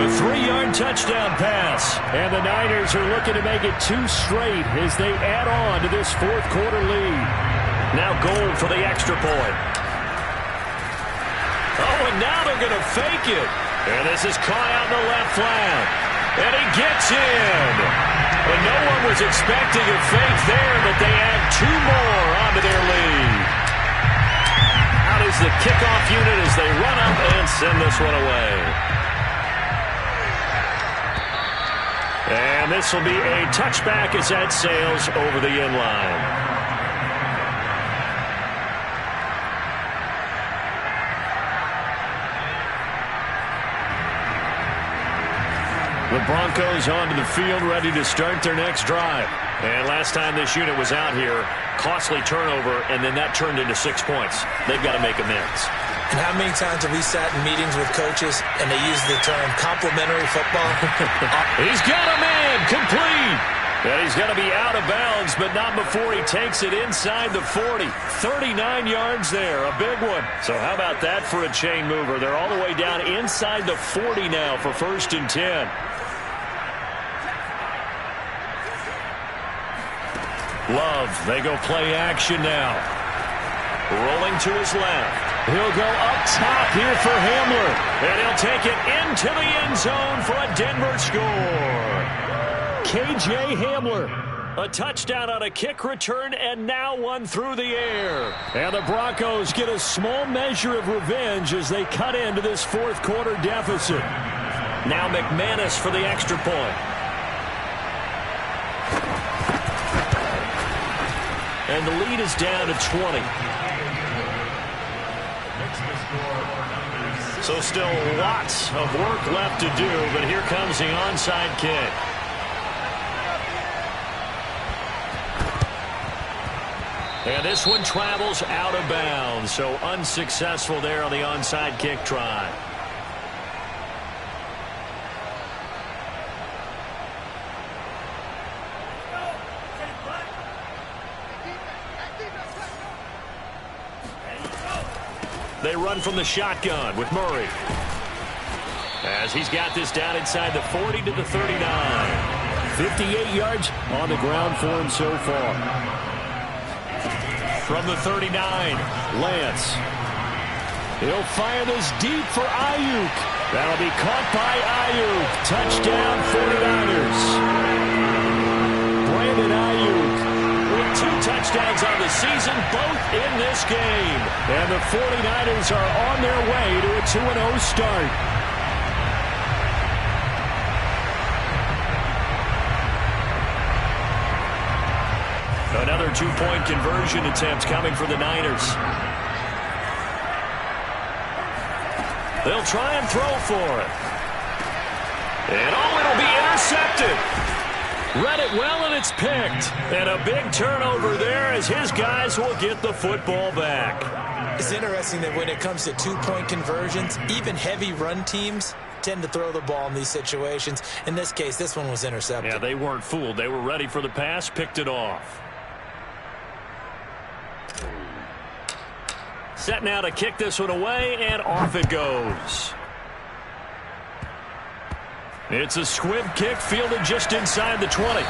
A 3-yard touchdown pass. And the Niners are looking to make it 2 straight as they add on to this fourth quarter lead. Now goal for the extra point. Oh, and now they're going to fake it. And this is caught out in the left flat. And he gets in. And no one was expecting a fake there, but they add 2 more onto their lead. Out is the kickoff unit as they run up and send this one away. And this will be a touchback as that sails over the end line. The Broncos onto the field, ready to start their next drive. And last time this unit was out here, costly turnover, and then that turned into 6 points. They've got to make amends. And how many times have we sat in meetings with coaches and they use the term complimentary football? He's got him in, complete. And he's going to be out of bounds, but not before he takes it inside the 40. 39 yards there, a big one. So how about that for a chain mover? They're all the way down inside the 40 now for 1st and 10. Love, they go play action now. Rolling to his left. He'll go up top here for Hamler. And he'll take it into the end zone for a Denver score. K.J. Hamler. A touchdown on a kick return, and now one through the air. And the Broncos get a small measure of revenge as they cut into this fourth quarter deficit. Now McManus for the extra point. And the lead is down to 20. So still lots of work left to do, but here comes the onside kick. And this one travels out of bounds, so unsuccessful there on the onside kick try. They run from the shotgun with Murray. As he's got this down inside the 40 to the 39. 58 yards on the ground for him so far. From the 39, Lance. He'll fire this deep for Ayuk. That'll be caught by Ayuk. Touchdown 49ers. Brandon Ayuk with 2 touchdowns on the season, both in this game. And the 49ers are on their way to a 2-0 start. Another 2-point conversion attempt coming for the Niners. They'll try and throw for it. And oh, it'll be intercepted. Read it well, and it's picked. And a big turnover there as his guys will get the football back. It's interesting that when it comes to 2-point conversions, even heavy run teams tend to throw the ball in these situations. In this case, this one was intercepted. Yeah, they weren't fooled. They were ready for the pass, picked it off. Set now to kick this one away, and off it goes. It's a squib kick fielded just inside the 20.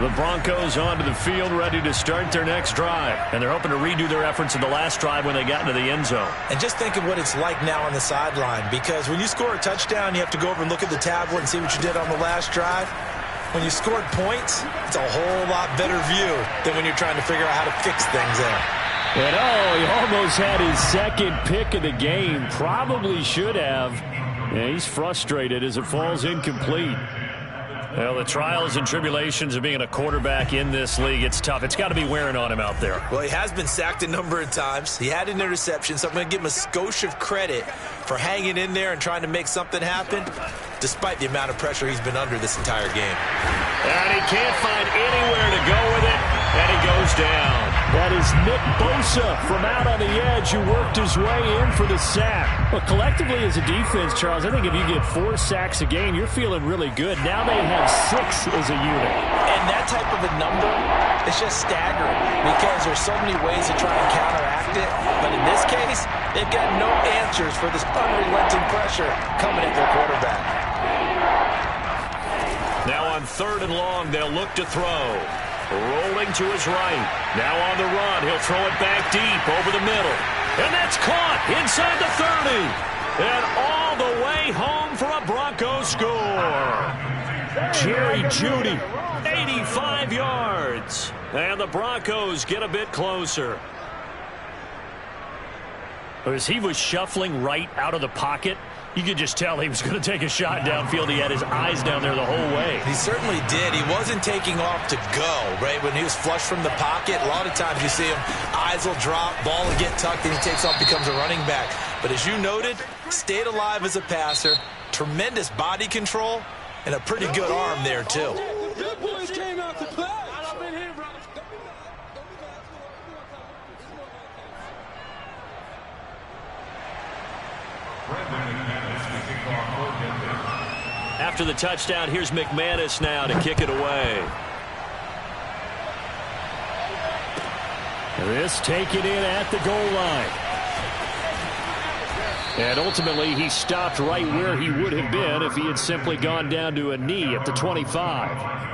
The Broncos onto the field, ready to start their next drive. And they're hoping to redo their efforts in the last drive when they got into the end zone. And just think of what it's like now on the sideline, because when you score a touchdown, you have to go over and look at the tablet and see what you did on the last drive. When you scored points, it's a whole lot better view than when you're trying to figure out how to fix things there. And oh, he almost had his second pick of the game. Probably should have. Yeah, he's frustrated as it falls incomplete. Well, the trials and tribulations of being a quarterback in this league, it's tough. It's got to be wearing on him out there. Well, he has been sacked a number of times. He had an interception, so I'm going to give him a skosh of credit for hanging in there and trying to make something happen, despite the amount of pressure he's been under this entire game. And he can't find anywhere to go with it, and he goes down. That is Nick Bosa from out on the edge who worked his way in for the sack. Well, collectively as a defense, Charles, I think if you get 4 sacks a game, you're feeling really good. Now they have 6 as a unit. And that type of a number is just staggering because there's so many ways to try and counteract it. But in this case, they've got no answers for this unrelenting pressure coming at their quarterback. Now on 3rd and long, they'll look to throw. Rolling to his right. Now on the run. He'll throw it back deep over the middle. And that's caught inside the 30. And all the way home for a Broncos score. Jerry Jeudy, 85 yards. And the Broncos get a bit closer. As he was shuffling right out of the pocket, you could just tell he was going to take a shot downfield. He had his eyes down there the whole way. He certainly did. He wasn't taking off to go, right? When he was flush from the pocket, a lot of times you see him, eyes will drop, ball will get tucked, and he takes off, becomes a running back. But as you noted, stayed alive as a passer, tremendous body control, and a pretty good arm there, too. Good boys came out to play. After the touchdown, here's McManus now to kick it away. This taken in at the goal line. And ultimately, he stopped right where he would have been if he had simply gone down to a knee at the 25.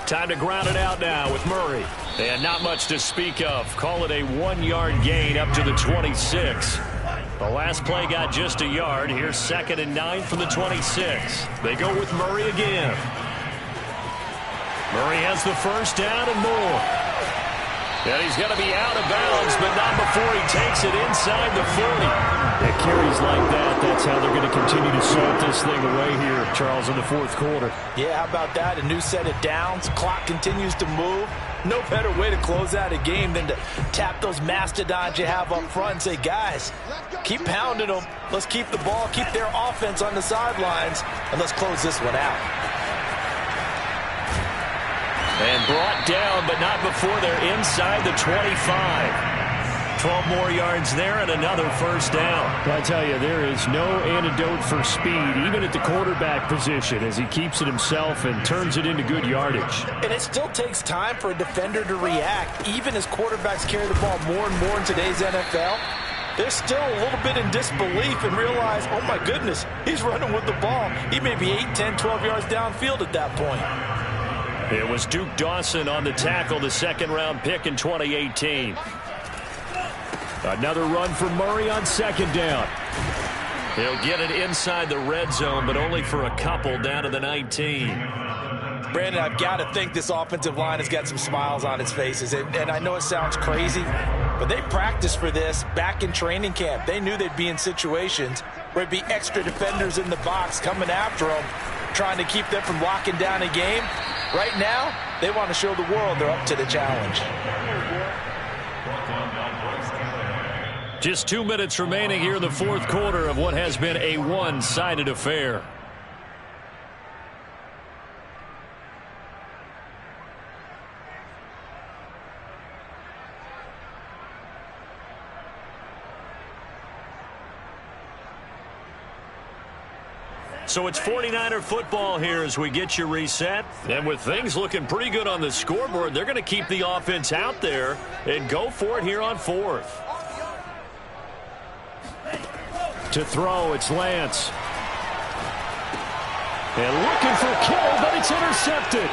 Time to ground it out now with Murray. And not much to speak of. Call it a 1-yard gain up to the 26. The last play got just a yard. Here's 2nd and 9 from the 26. They go with Murray again. Murray has the first down and more. And he's going to be out of bounds, but not before he takes it inside the 40. It carries like that. That's how they're going to continue to salt this thing away here, Charles, in the 4th quarter. Yeah, how about that? A new set of downs. Clock continues to move. No better way to close out a game than to tap those mastodons you have up front and say, guys, keep pounding them. Let's keep the ball, keep their offense on the sidelines, and let's close this one out. And brought down, but not before they're inside the 25. 12 more yards there and another first down. I tell you, there is no antidote for speed, even at the quarterback position, as he keeps it himself and turns it into good yardage. And it still takes time for a defender to react, even as quarterbacks carry the ball more and more in today's NFL. They're still a little bit in disbelief and realize, oh my goodness, he's running with the ball. He may be 8, 10, 12 yards downfield at that point. It was Duke Dawson on the tackle, the 2nd-round pick in 2018. Another run for Murray on 2nd down. He'll get it inside the red zone, but only for a couple down to the 19. Brandon, I've got to think this offensive line has got some smiles on its faces. And I know it sounds crazy, but they practiced for this back in training camp. They knew they'd be in situations where there'd be extra defenders in the box coming after them, trying to keep them from locking down a game. Right now, they want to show the world they're up to the challenge. Just 2 minutes remaining here in the 4th quarter of what has been a one-sided affair. So it's 49er football here as we get you reset. And with things looking pretty good on the scoreboard, they're going to keep the offense out there and go for it here on 4th. To throw, it's Lance. And looking for Kittle, but it's intercepted.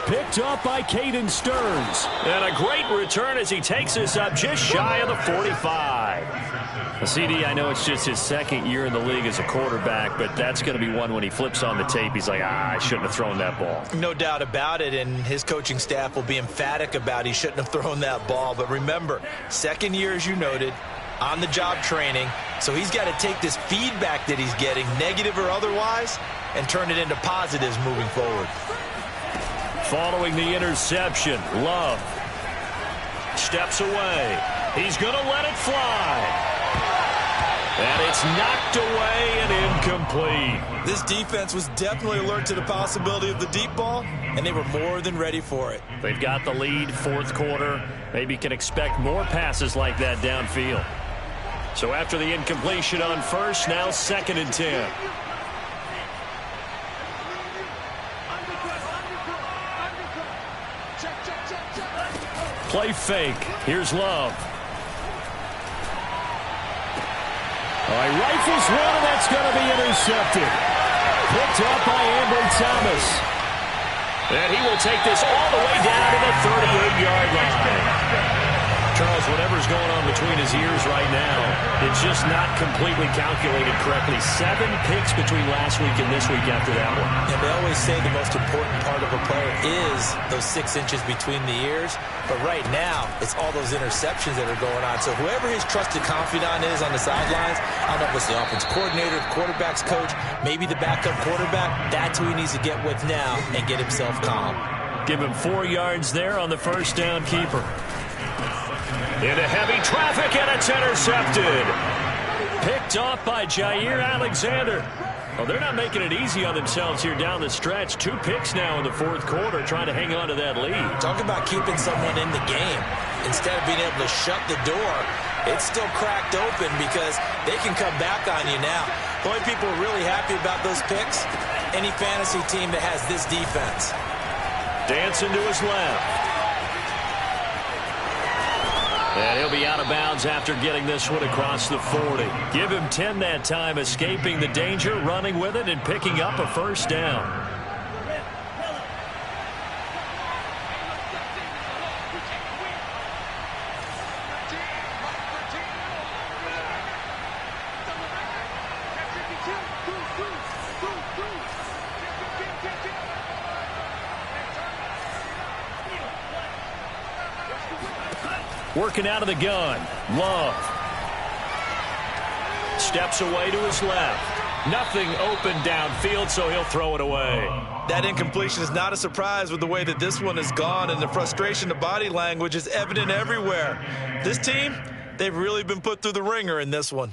Picked up by Caden Stearns. And a great return as he takes this up just shy of the 45. CD, I know it's just his 2nd year in the league as a quarterback, but that's going to be one when he flips on the tape, he's like, I shouldn't have thrown that ball. No doubt about it, and his coaching staff will be emphatic about he shouldn't have thrown that ball. But remember, 2nd year, as you noted, on-the-job training. So he's got to take this feedback that he's getting, negative or otherwise, and turn it into positives moving forward. Following the interception, Love steps away. He's going to let it fly. And it's knocked away and incomplete. This defense was definitely alert to the possibility of the deep ball, and they were more than ready for it. They've got the lead, fourth quarter. Maybe can expect more passes like that downfield. So after the incompletion on first, now 2nd and 10. Play fake. Here's Love. All right, rifles one, and that's going to be intercepted. Picked up by M21. And he will take this all the way down to the 38-yard line. Charles, whatever's going on between his ears right now, it's just not completely calculated correctly. 7 picks between last week and this week after that one. And they always say the most important part of a player is those 6 inches between the ears. But right now, it's all those interceptions that are going on. So whoever his trusted confidant is on the sidelines, I don't know if it's the offense coordinator, the quarterback's coach, maybe the backup quarterback, that's who he needs to get with now and get himself calm. Give him 4 yards there on the first down keeper. Into heavy traffic, and it's intercepted. Picked off by Jair Alexander. Well, they're not making it easy on themselves here down the stretch. 2 picks now in the fourth quarter, trying to hang on to that lead. Talk about keeping someone in the game. Instead of being able to shut the door, it's still cracked open because they can come back on you now. The only people really happy about those picks, any fantasy team that has this defense. Dancing to his left. And he'll be out of bounds after getting this one across the 40. Give him 10 that time, escaping the danger, running with it, and picking up a first down. Working out of the gun. Love. Steps away to his left. Nothing open downfield, so he'll throw it away. That incompletion is not a surprise with the way that this one has gone, and the frustration, the body language is evident everywhere. This team, they've really been put through the ringer in this one.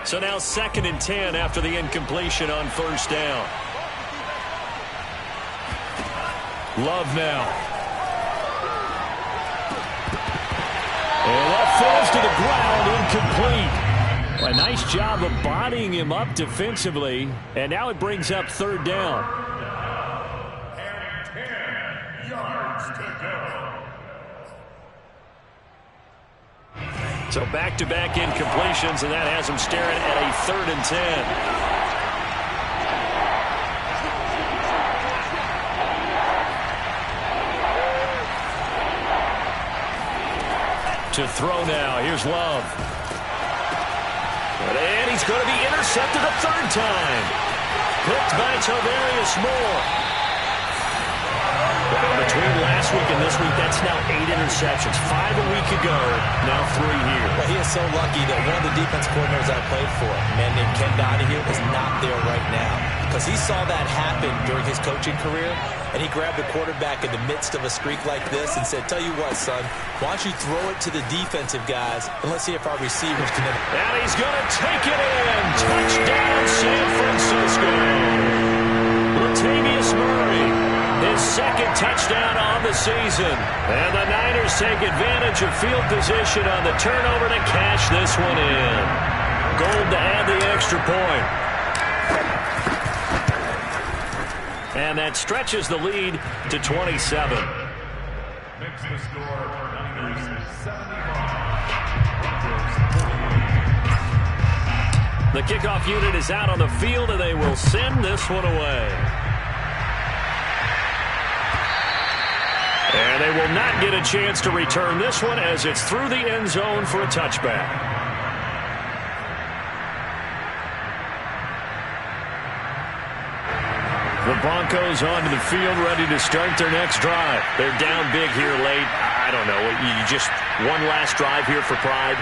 So now 2nd and 10 after the incompletion on first down. Love now. And that falls to the ground, incomplete. A nice job of bodying him up defensively, and now it brings up 3rd down. And 10 yards to go. So back-to-back incompletions, and that has him staring at a 3rd and 10. To throw now. Here's Love. And he's going to be intercepted a 3rd time. Picked by Tavarius Moore. Well, between last week and this week, that's now 8 interceptions. 5 a week ago, now 3 here. Well, he is so lucky that one of the defense coordinators I played for, a man named Ken Donahue, is not there right now. Because he saw that happen during his coaching career, and he grabbed the quarterback in the midst of a streak like this and said, tell you what, son, why don't you throw it to the defensive guys, and let's see if our receivers can... And he's going to take it in. Touchdown, San Francisco. Latavius Murray, his 2nd touchdown on the season. And the Niners take advantage of field position on the turnover to cash this one in. Gold to add the extra point. And that stretches the lead to 27. Makes the score for Niners 75. The kickoff unit is out on the field, and they will send this one away. And they will not get a chance to return this one as it's through the end zone for a touchback. The Broncos onto the field, ready to start their next drive. They're down big here late. I don't know. You just one last drive here for pride?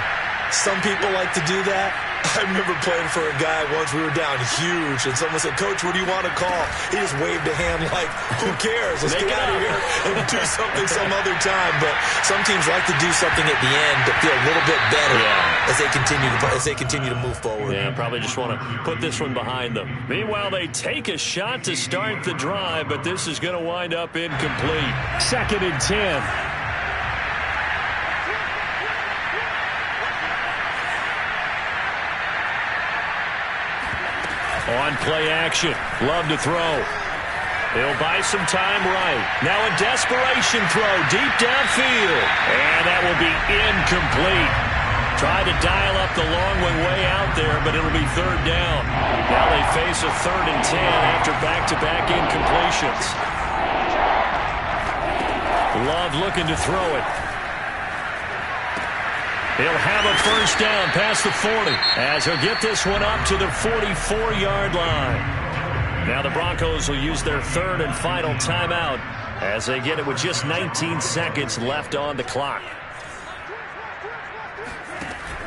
Some people like to do that. I remember playing for a guy once. We were down huge, and someone said, "Coach, what do you want to call?" He just waved a hand like, who cares? Let's get out of here and do something some other time. But some teams like to do something at the end to feel a little bit better as they continue to move forward. Yeah, probably just want to put this one behind them. Meanwhile, they take a shot to start the drive, but this is going to wind up incomplete. 2nd and 10. On play action. Love to throw. He'll buy some time right. Now a desperation throw deep downfield. And that will be incomplete. Tried to dial up the long way out there, but it'll be 3rd down. Now they face a 3rd and 10 after back-to-back incompletions. Love looking to throw it. He'll have a 1st down past the 40 as he'll get this one up to the 44-yard line. Now the Broncos will use their 3rd and final timeout as they get it with just 19 seconds left on the clock.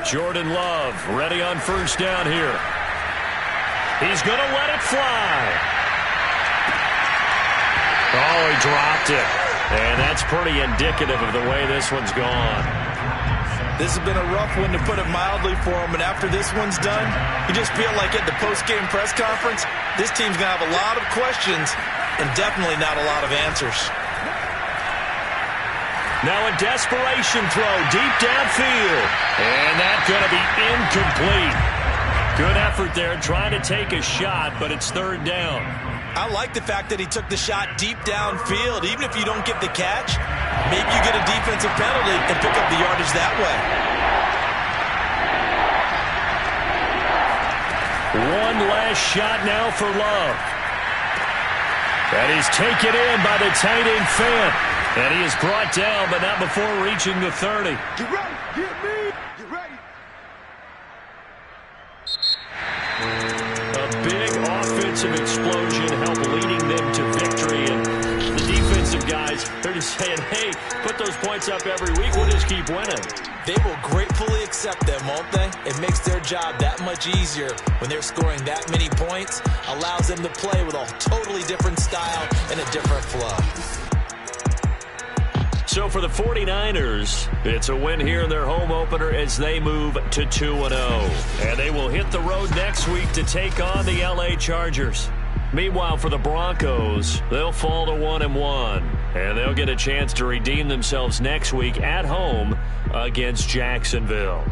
Jordan Love ready on 1st down here. He's going to let it fly. Oh, he dropped it. And that's pretty indicative of the way this one's gone. This has been a rough one, to put it mildly, for him. And after this one's done, you just feel like at the post-game press conference, this team's going to have a lot of questions and definitely not a lot of answers. Now a desperation throw deep downfield. And that's going to be incomplete. Good effort there trying to take a shot, but it's 3rd down. I like the fact that he took the shot deep downfield. Even if you don't get the catch, maybe you get a defensive penalty and pick up the yardage that way. One last shot now for Love. And he's taken in by the tight end Fant. And he is brought down, but not before reaching the 30. Get ready, get me, get ready. A big offensive explosion helped leading them to victory. And the defensive guys, they're just saying, hey, put those points up every week. We'll just keep winning. They will gratefully accept them, won't they? It makes their job that much easier when they're scoring that many points. Allows them to play with a totally different style and a different flow. So for the 49ers, it's a win here in their home opener as they move to 2-0. And they will hit the road next week to take on the LA Chargers. Meanwhile, for the Broncos, they'll fall to 1-1. And they'll get a chance to redeem themselves next week at home against Jacksonville.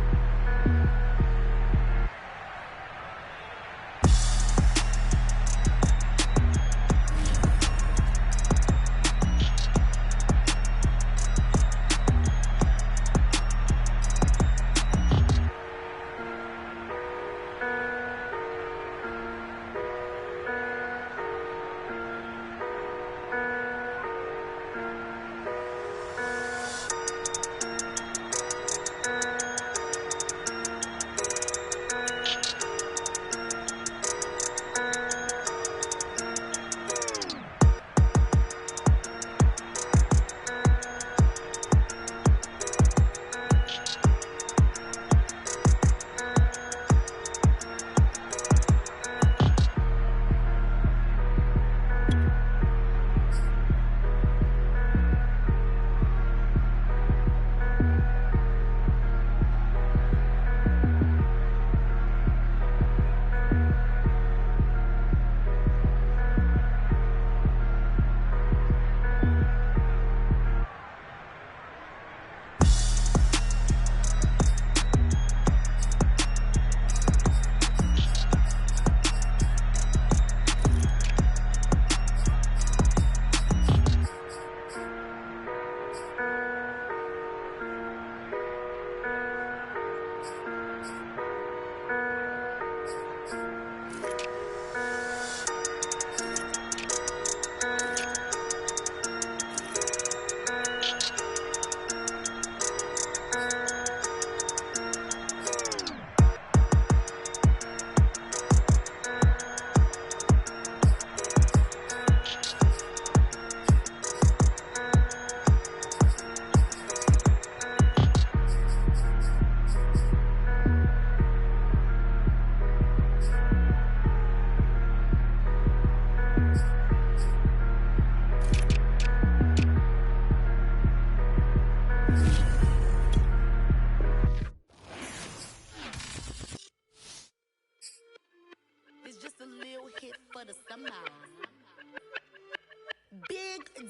for the summer. Big